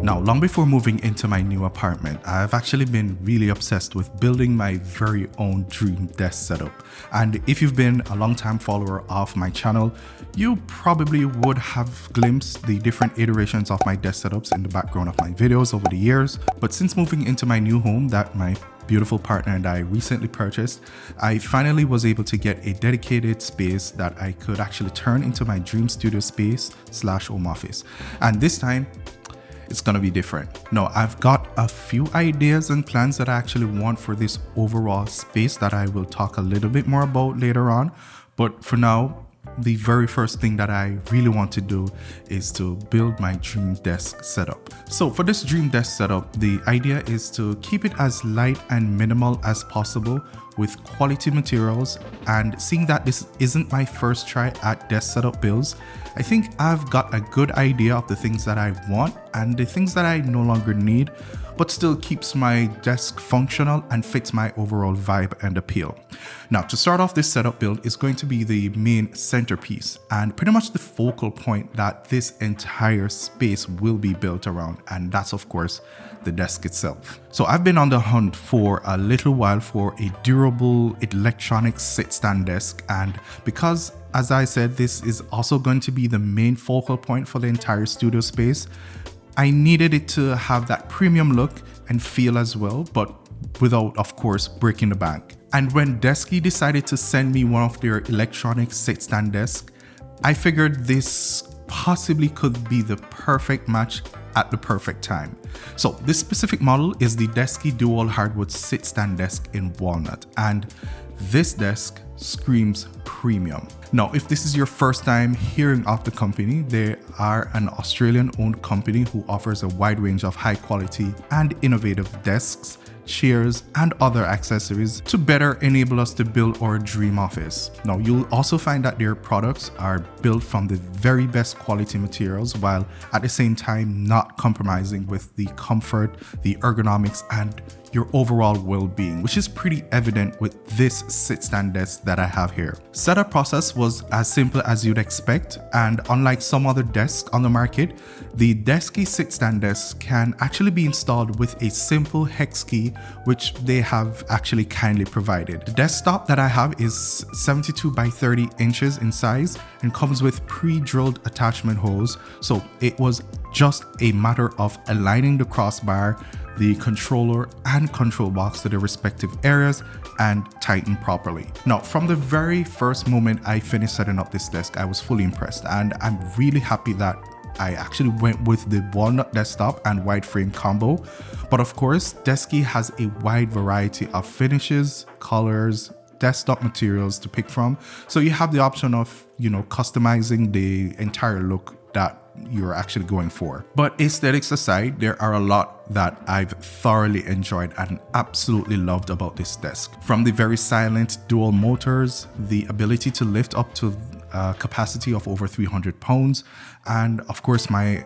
Now, long before moving into my new apartment, I've actually been really obsessed with building my very own dream desk setup. And if you've been a long-time follower of my channel, you probably would have glimpsed the different iterations of my desk setups in the background of my videos over the years. But since moving into my new home that my beautiful partner and I recently purchased, I finally was able to get a dedicated space that I could actually turn into my dream studio space / home office. And this time, it's gonna be different. Now, I've got a few ideas and plans that I actually want for this overall space that I will talk a little bit more about later on. But for now, the very first thing that I really want to do is to build my dream desk setup. So for this dream desk setup, the idea is to keep it as light and minimal as possible with quality materials. And seeing that this isn't my first try at desk setup builds, I think I've got a good idea of the things that I want and the things that I no longer need, but still keeps my desk functional and fits my overall vibe and appeal. Now, to start off, this setup build is going to be the main centerpiece and pretty much the focal point that this entire space will be built around, and that's of course the desk itself. So I've been on the hunt for a little while for a durable electronic sit-stand desk, and because, as I said, this is also going to be the main focal point for the entire studio space, I needed it to have that premium look and feel as well, but without, of course, breaking the bank. And when Desky decided to send me one of their electronic sit-stand desks, I figured this possibly could be the perfect match at the perfect time. So this specific model is the Desky dual hardwood sit-stand desk in walnut, and this desk screams premium. Now, if this is your first time hearing of the company, they are an Australian-owned company who offers a wide range of high quality and innovative desks, chairs, and other accessories to better enable us to build our dream office. Now, you'll also find that their products are built from the very best quality materials, while at the same time not compromising with the comfort, the ergonomics, and your overall well-being, which is pretty evident with this sit-stand desk that I have here. Setup process was as simple as you'd expect, and unlike some other desks on the market, the Desky sit-stand desk can actually be installed with a simple hex key, which they have actually kindly provided. The desktop that I have is 72 by 30 inches in size and comes with pre-drilled attachment holes, so it was just a matter of aligning the crossbar, the controller and control box to their respective areas and tighten properly. Now, from the very first moment I finished setting up this desk, I was fully impressed, and I'm really happy that I actually went with the walnut desktop and wide frame combo. But of course, Desky has a wide variety of finishes, colors, desktop materials to pick from, so you have the option of, customizing the entire look that you're actually going for. But aesthetics aside, there are a lot that I've thoroughly enjoyed and absolutely loved about this desk. From the very silent dual motors, the ability to lift up to a capacity of over 300 pounds, and of course my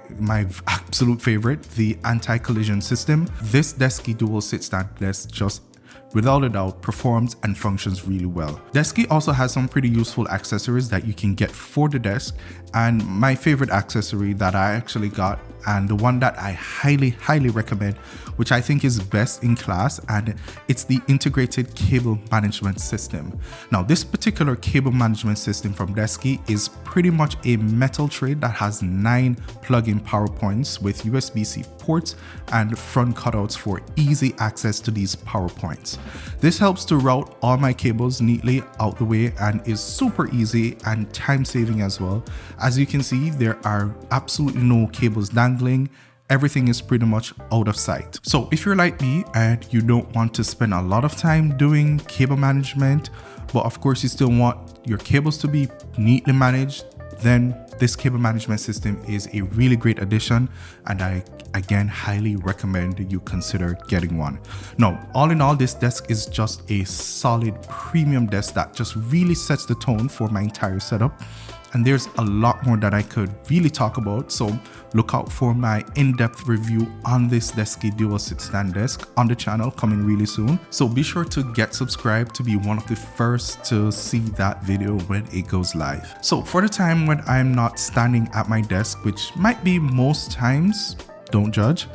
absolute favorite, the anti-collision system. This Desky dual sit-stand desk just without a doubt performs and functions really well. Desky also has some pretty useful accessories that you can get for the desk, and my favorite accessory that I actually got, and the one that I highly recommend, which I think is best in class, and it's the integrated cable management system. Now, this particular cable management system from Desky is pretty much a metal tray that has 9 plug-in power points with USB-C ports and front cutouts for easy access to these power points. This helps to route all my cables neatly out the way and is super easy and time-saving as well. As you can see, there are absolutely no cables dangling. Everything is pretty much out of sight. So if you're like me and you don't want to spend a lot of time doing cable management, but of course you still want your cables to be neatly managed, then this cable management system is a really great addition, and I again highly recommend you consider getting one. Now, all in all, this desk is just a solid premium desk that just really sets the tone for my entire setup. And there's a lot more that I could really talk about, so look out for my in-depth review on this Desky dual sit-stand desk on the channel coming really soon. So be sure to get subscribed to be one of the first to see that video when it goes live. So for the time when I'm not standing at my desk, which might be most times, don't judge.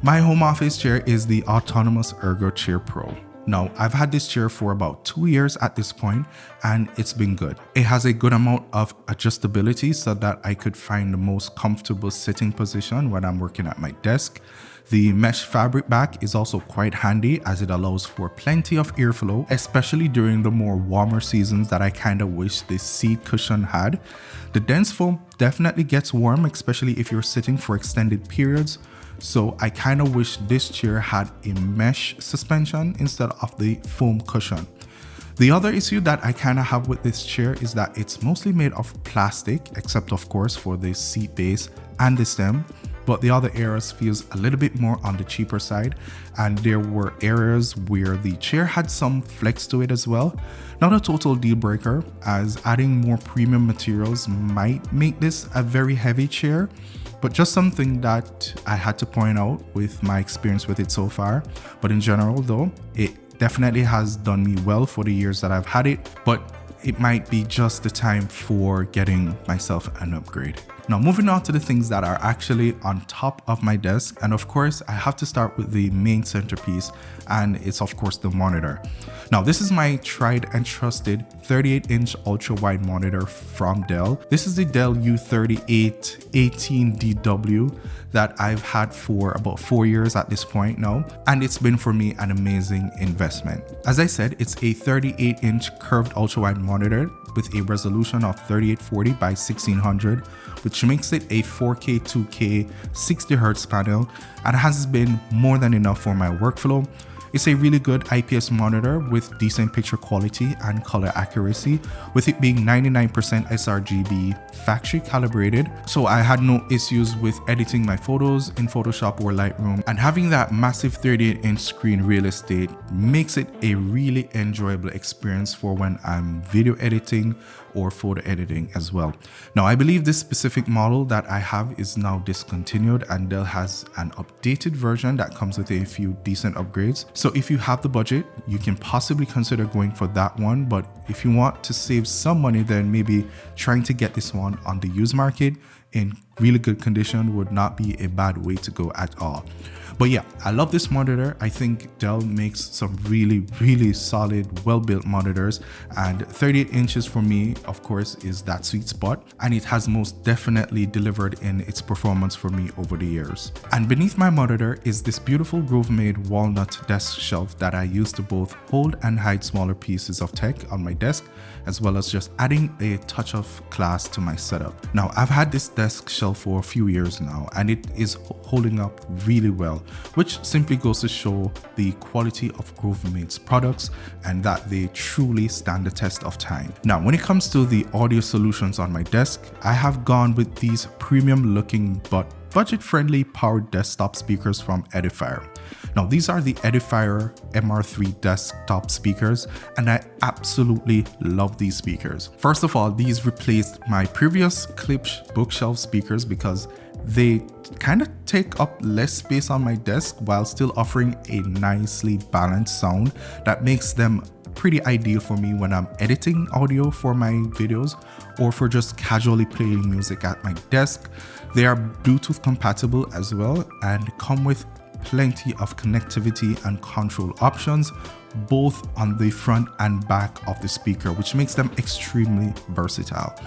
My home office chair is the Autonomous Ergo Chair Pro. Now, I've had this chair for about 2 years at this point, and it's been good. It has a good amount of adjustability so that I could find the most comfortable sitting position when I'm working at my desk. The mesh fabric back is also quite handy as it allows for plenty of airflow, especially during the more warmer seasons that I kind of wish this seat cushion had. The dense foam definitely gets warm, especially if you're sitting for extended periods. So I kind of wish this chair had a mesh suspension instead of the foam cushion. The other issue that I kind of have with this chair is that it's mostly made of plastic, except of course for the seat base and the stem, but the other areas feels a little bit more on the cheaper side, and there were areas where the chair had some flex to it as well. Not a total deal breaker, as adding more premium materials might make this a very heavy chair, but just something that I had to point out with my experience with it so far. But in general though, it definitely has done me well for the years that I've had it, but it might be just the time for getting myself an upgrade. Now, moving on to the things that are actually on top of my desk, and of course I have to start with the main centerpiece, and it's of course the monitor. Now, this is my tried and trusted 38-inch ultra-wide monitor from Dell. This is the Dell U3818DW that I've had for about 4 years at this point now, and it's been for me an amazing investment. As I said, it's a 38-inch curved ultra-wide monitor with a resolution of 3840 by 1600, which makes it a 4K 2K 60Hz panel, and has been more than enough for my workflow. It's a really good IPS monitor with decent picture quality and color accuracy, with it being 99% sRGB factory calibrated, so I had no issues with editing my photos in Photoshop or Lightroom, and having that massive 38-inch screen real estate makes it a really enjoyable experience for when I'm video editing or photo editing as well. Now, I believe this specific model that I have is now discontinued, and Dell has an updated version that comes with a few decent upgrades. So if you have the budget, you can possibly consider going for that one. But if you want to save some money, then maybe trying to get this one on the used market in really good condition would not be a bad way to go at all. But yeah, I love this monitor. I think Dell makes some really solid, well-built monitors, and 38 inches for me, of course, is that sweet spot, and it has most definitely delivered in its performance for me over the years. And beneath my monitor is this beautiful Grove-made walnut desk shelf that I use to both hold and hide smaller pieces of tech on my desk, as well as just adding a touch of class to my setup. Now, I've had this desk shelf for a few years now, and it is holding up really well, which simply goes to show the quality of Grove-made's products and that they truly stand the test of time. Now, when it comes to the audio solutions on my desk, I have gone with these premium looking but budget-friendly powered desktop speakers from Edifier. Now, these are the Edifier MR3 desktop speakers, and I absolutely love these speakers. First of all, these replaced my previous Klipsch bookshelf speakers because they kind of take up less space on my desk while still offering a nicely balanced sound that makes them pretty ideal for me when I'm editing audio for my videos or for just casually playing music at my desk. They are Bluetooth compatible as well and come with plenty of connectivity and control options, both on the front and back of the speaker, which makes them extremely versatile.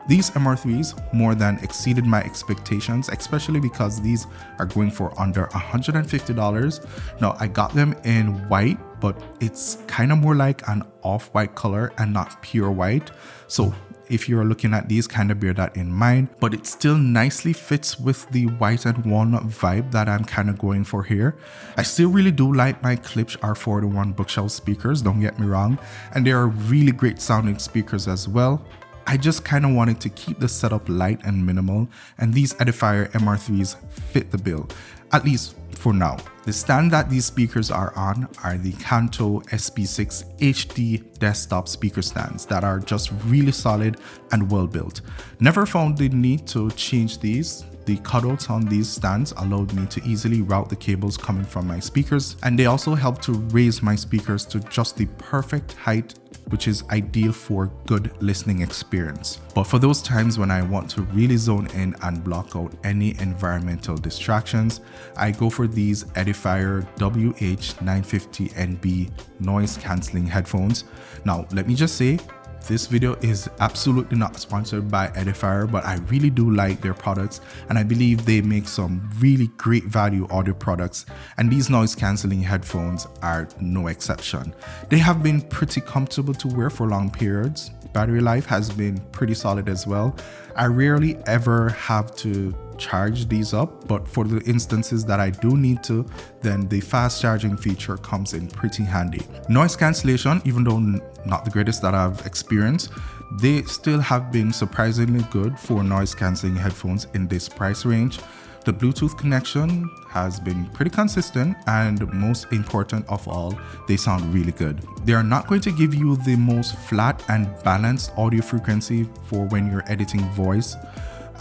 These MR3s more than exceeded my expectations, especially because these are going for under $150. Now, I got them in white, but it's kind of more like an off-white color and not pure white. So if you're looking at these, kind of bear that in mind, but it still nicely fits with the white and walnut vibe that I'm kind of going for here. I still really do like my Klipsch R41 bookshelf speakers, don't get me wrong, and they are really great sounding speakers as well. I just kind of wanted to keep the setup light and minimal, and these Edifier MR3s fit the bill, at least for now. The stand that these speakers are on are the Kanto SP6 HD desktop speaker stands that are just really solid and well built. Never found the need to change these. The cutouts on these stands allowed me to easily route the cables coming from my speakers, and they also help to raise my speakers to just the perfect height, which is ideal for good listening experience. But for those times when I want to really zone in and block out any environmental distractions, I go for these Edifier WH950NB noise cancelling headphones. Now, let me just say, this video is absolutely not sponsored by Edifier, but I really do like their products, and I believe they make some really great value audio products, and these noise cancelling headphones are no exception. They have been pretty comfortable to wear for long periods. Battery life has been pretty solid as well. I rarely ever have to charge these up, but for the instances that I do need to, then the fast charging feature comes in pretty handy. Noise cancellation, even though not the greatest that I've experienced, they still have been surprisingly good for noise cancelling headphones in this price range. The Bluetooth connection has been pretty consistent, and most important of all, they sound really good. They are not going to give you the most flat and balanced audio frequency for when you're editing voice,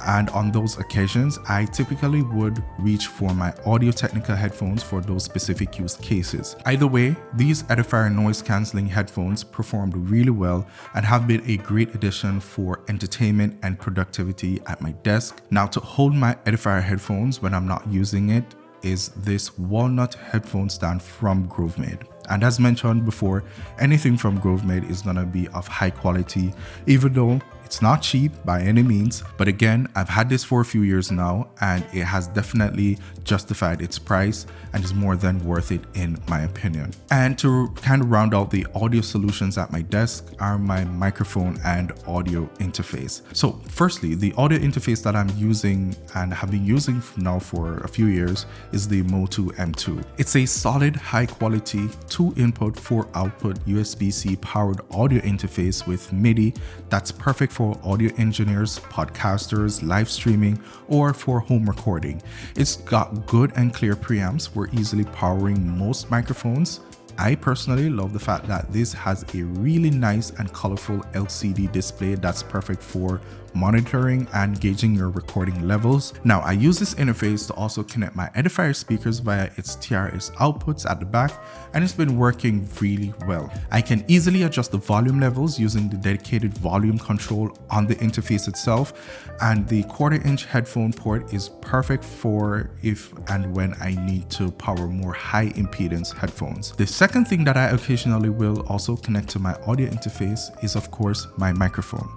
and on those occasions, I typically would reach for my Audio-Technica headphones for those specific use cases. Either way, these Edifier noise cancelling headphones performed really well and have been a great addition for entertainment and productivity at my desk. Now, to hold my Edifier headphones when I'm not using it is this walnut headphone stand from GroveMade. And as mentioned before, anything from GroveMade is gonna be of high quality, even though it's not cheap by any means. But again, I've had this for a few years now, and it has definitely justified its price and is more than worth it in my opinion. And to kind of round out the audio solutions at my desk are my microphone and audio interface. So firstly, the audio interface that I'm using and have been using now for a few years is the Motu M2. It's a solid, high quality 2-input 4-output USB-C powered audio interface with MIDI that's perfect for audio engineers, podcasters, live streaming, or for home recording. It's got good and clear preamps for easily powering most microphones. I personally love the fact that this has a really nice and colorful LCD display that's perfect for monitoring and gauging your recording levels. Now, I use this interface to also connect my Edifier speakers via its TRS outputs at the back, and it's been working really well. I can easily adjust the volume levels using the dedicated volume control on the interface itself, and the 1/4-inch headphone port is perfect for if and when I need to power more high impedance headphones. The second thing that I occasionally will also connect to my audio interface is, of course, my microphone.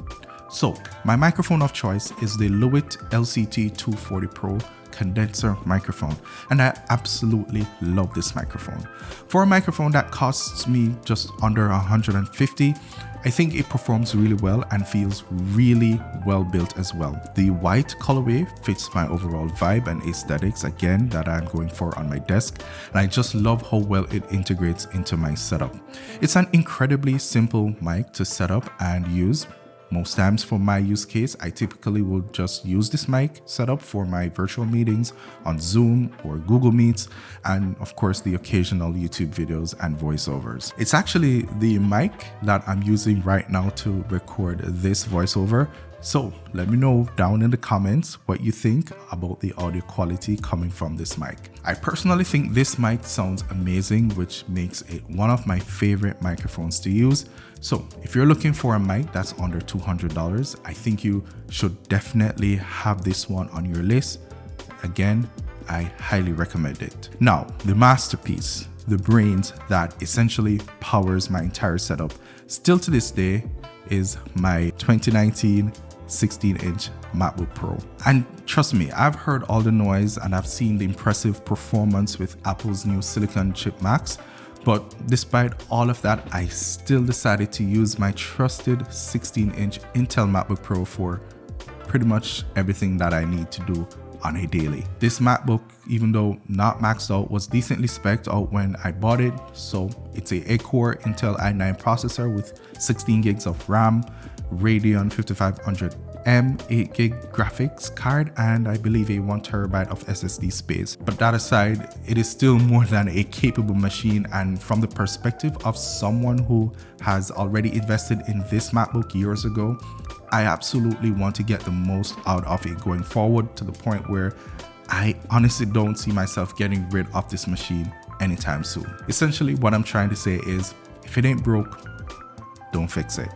So, my microphone of choice is the Lewitt LCT 240 Pro condenser microphone, and I absolutely love this microphone. For a microphone that costs me just under $150, I think it performs really well and feels really well built as well. The white colorway fits my overall vibe and aesthetics again that I'm going for on my desk, and I just love how well it integrates into my setup. It's an incredibly simple mic to set up and use. Most times for my use case, I typically will just use this mic setup for my virtual meetings on Zoom or Google Meets, and of course the occasional YouTube videos and voiceovers. It's actually the mic that I'm using right now to record this voiceover. So let me know down in the comments what you think about the audio quality coming from this mic. I personally think this mic sounds amazing, which makes it one of my favorite microphones to use. So if you're looking for a mic that's under $200, I think you should definitely have this one on your list. Again, I highly recommend it. Now, the masterpiece, the brains that essentially powers my entire setup, still to this day, is my 2019 16-inch MacBook Pro. And trust me, I've heard all the noise and I've seen the impressive performance with Apple's new Silicon chip Macs, but despite all of that, I still decided to use my trusted 16-inch Intel MacBook Pro for pretty much everything that I need to do on a daily. This MacBook, even though not maxed out, was decently spec'd out when I bought it. So it's a 8-core Intel i9 processor with 16 gigs of RAM, Radeon 5500 M 8GB graphics card and I believe a 1TB of SSD space. But that aside, it is still more than a capable machine, and from the perspective of someone who has already invested in this MacBook years ago, I absolutely want to get the most out of it going forward, to the point where I honestly don't see myself getting rid of this machine anytime soon. Essentially, what I'm trying to say is, if it ain't broke, don't fix it.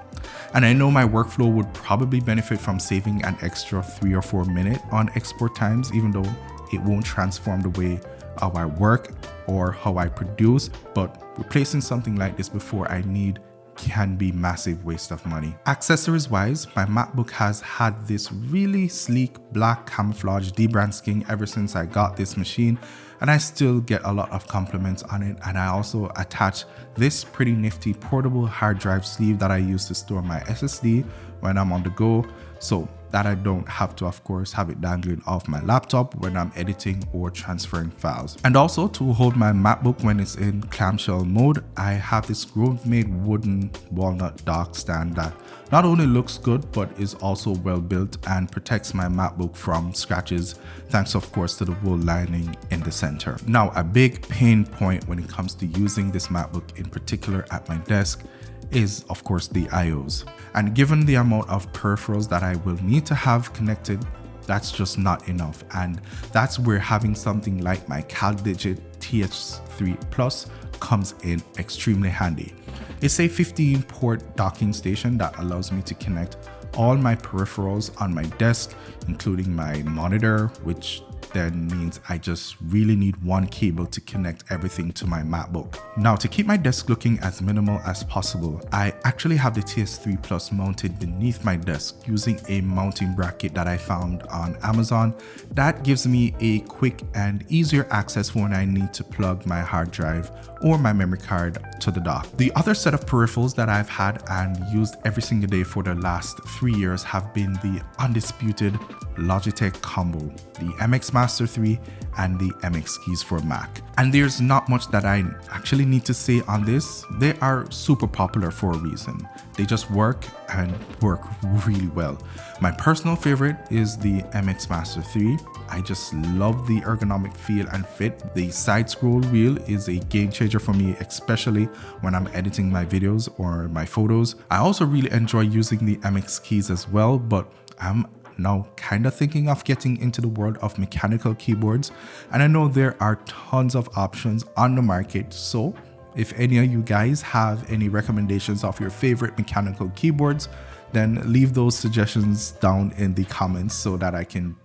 And I know my workflow would probably benefit from saving an extra 3 or 4 minutes on export times, even though it won't transform the way how I work or how I produce, but replacing something like this before I need can be massive waste of money. Accessories wise, my MacBook has had this really sleek black camouflage dbrand skin ever since I got this machine, and I still get a lot of compliments on it. And I also attach this pretty nifty portable hard drive sleeve that I use to store my SSD when I'm on the go, so that I don't have to, of course, have it dangling off my laptop when I'm editing or transferring files. And also, to hold my MacBook when it's in clamshell mode, I have this Grove-made wooden walnut dock stand that not only looks good but is also well built and protects my MacBook from scratches, thanks of course to the wool lining in the center. Now, a big pain point when it comes to using this MacBook in particular at my desk is of course the IOs. And given the amount of peripherals that I will need to have connected, that's just not enough. And that's where having something like my CalDigit TH3 Plus comes in extremely handy. It's a 15-port docking station that allows me to connect all my peripherals on my desk, including my monitor, which then means I just really need one cable to connect everything to my MacBook. Now, to keep my desk looking as minimal as possible, I actually have the TS3 Plus mounted beneath my desk using a mounting bracket that I found on Amazon. That gives me a quick and easier access when I need to plug my hard drive or my memory card to the dock. The other set of peripherals that I've had and used every single day for the last 3 years have been the undisputed Logitech combo, the MX Master 3 and the MX keys for Mac. And there's not much that I actually need to say on this. They are super popular for a reason. They just work and work really well. My personal favorite is the MX Master 3. I just love the ergonomic feel and fit. The side scroll wheel is a game changer for me, especially when I'm editing my videos or my photos. I also really enjoy using the MX keys as well, but I'm now kind of thinking of getting into the world of mechanical keyboards, and I know there are tons of options on the market. So if any of you guys have any recommendations of your favorite mechanical keyboards, then leave those suggestions down in the comments so that I can,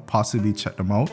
possibly check them out.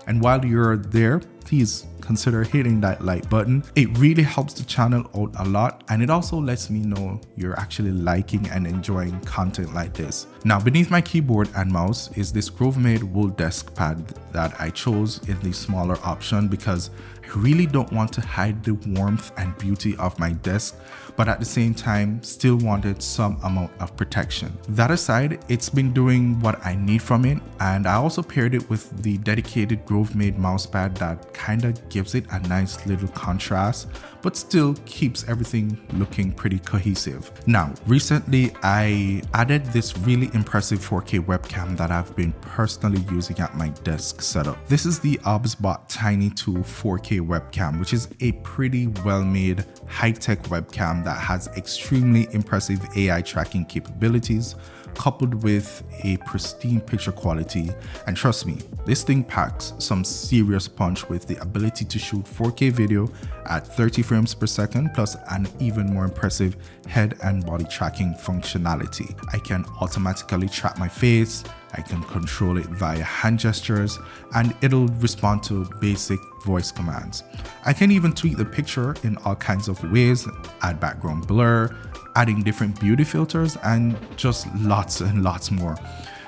And while you're there, please consider hitting that like button. It really helps the channel out a lot, and it also lets me know you're actually liking and enjoying content like this. Now, beneath my keyboard and mouse is this Grove-made wool desk pad that I chose in the smaller option because I really don't want to hide the warmth and beauty of my desk, but at the same time still wanted some amount of protection. That aside, it's been doing what I need from it, and I also paired it with the dedicated Grove-made mouse pad that kind of gives it a nice little contrast, but still keeps everything looking pretty cohesive. Now, recently I added this really impressive 4K webcam that I've been personally using at my desk setup. This is the OBSBot Tiny 2 4K webcam, which is a pretty well-made high-tech webcam that has extremely impressive AI tracking capabilities, coupled with a pristine picture quality. And trust me, this thing packs some serious punch with the ability to shoot 4K video at 30 frames per second, plus an even more impressive head and body tracking functionality. I can automatically track my face, I can control it via hand gestures, and it'll respond to basic voice commands. I can even tweak the picture in all kinds of ways, add background blur, adding different beauty filters, and just lots and lots more.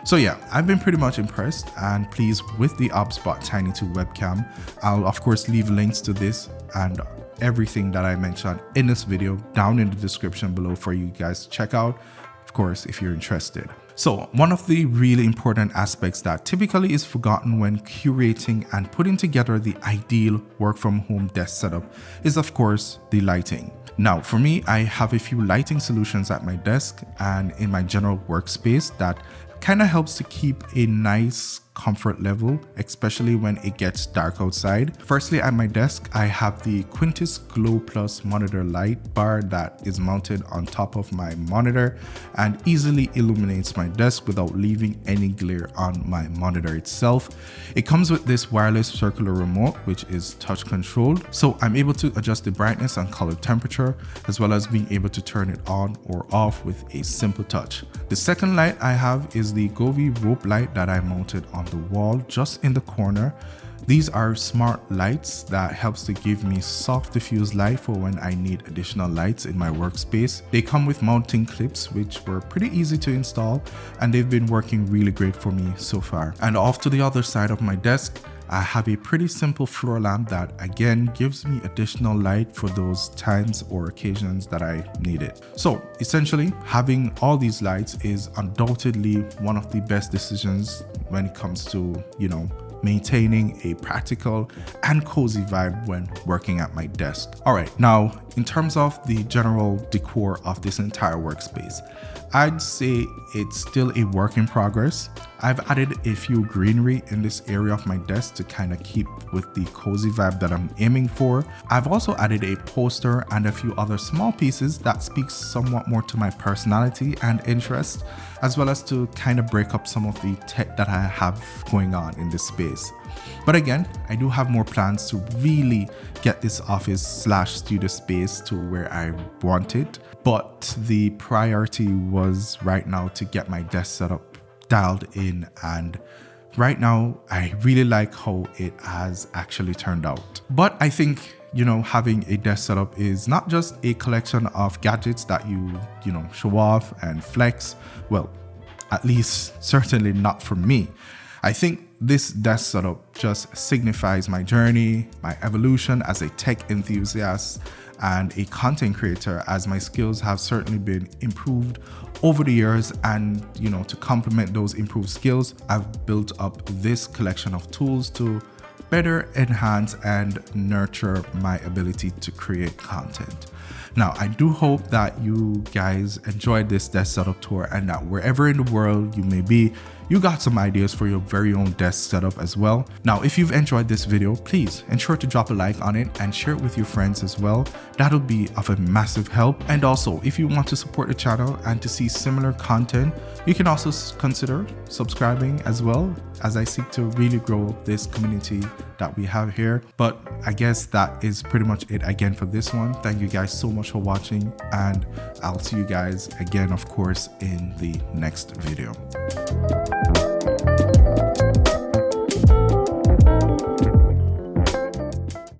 So yeah, I've been pretty much impressed and pleased with the OBSBot Tiny 2 webcam. I'll of course leave links to this and everything that I mentioned in this video down in the description below for you guys to check out, of course, if you're interested. So one of the really important aspects that typically is forgotten when curating and putting together the ideal work from home desk setup is of course the lighting. Now, for me, I have a few lighting solutions at my desk and in my general workspace that kind of helps to keep a nice comfort level, especially when it gets dark outside. Firstly, at my desk, I have the Quintus Glow Plus monitor light bar that is mounted on top of my monitor and easily illuminates my desk without leaving any glare on my monitor itself. It comes with this wireless circular remote, which is touch controlled, so I'm able to adjust the brightness and color temperature, as well as being able to turn it on or off with a simple touch. The second light I have is the Govee rope light that I mounted on the wall just in the corner. These are smart lights that helps to give me soft diffuse light for when I need additional lights in my workspace. They come with mounting clips which were pretty easy to install, and they've been working really great for me so far. And off to the other side of my desk, I have a pretty simple floor lamp that again gives me additional light for those times or occasions that I need it. So essentially, having all these lights is undoubtedly one of the best decisions when it comes to, maintaining a practical and cozy vibe when working at my desk. All right, now in terms of the general decor of this entire workspace, I'd say it's still a work in progress. I've added a few greenery in this area of my desk to kind of keep with the cozy vibe that I'm aiming for. I've also added a poster and a few other small pieces that speaks somewhat more to my personality and interest, as well as to kind of break up some of the tech that I have going on in this space. But again, I do have more plans to really get this office/studio space to where I want it. But the priority was right now to get my desk setup dialed in, and right now I really like how it has actually turned out. But I think having a desk setup is not just a collection of gadgets that you show off and flex. Well, at least certainly not for me. I think this desk setup just signifies my journey, my evolution as a tech enthusiast and a content creator, as my skills have certainly been improved over the years. And to complement those improved skills, I've built up this collection of tools to better enhance and nurture my ability to create content. Now, I do hope that you guys enjoyed this desk setup tour, and that wherever in the world you may be, you got some ideas for your very own desk setup as well. Now, if you've enjoyed this video, please ensure to drop a like on it and share it with your friends as well. That'll be of a massive help. And also, if you want to support the channel and to see similar content, you can also consider subscribing as well, as I seek to really grow this community that we have here. But I guess that is pretty much it again for this one. Thank you guys so much for watching, and I'll see you guys again, of course, in the next video.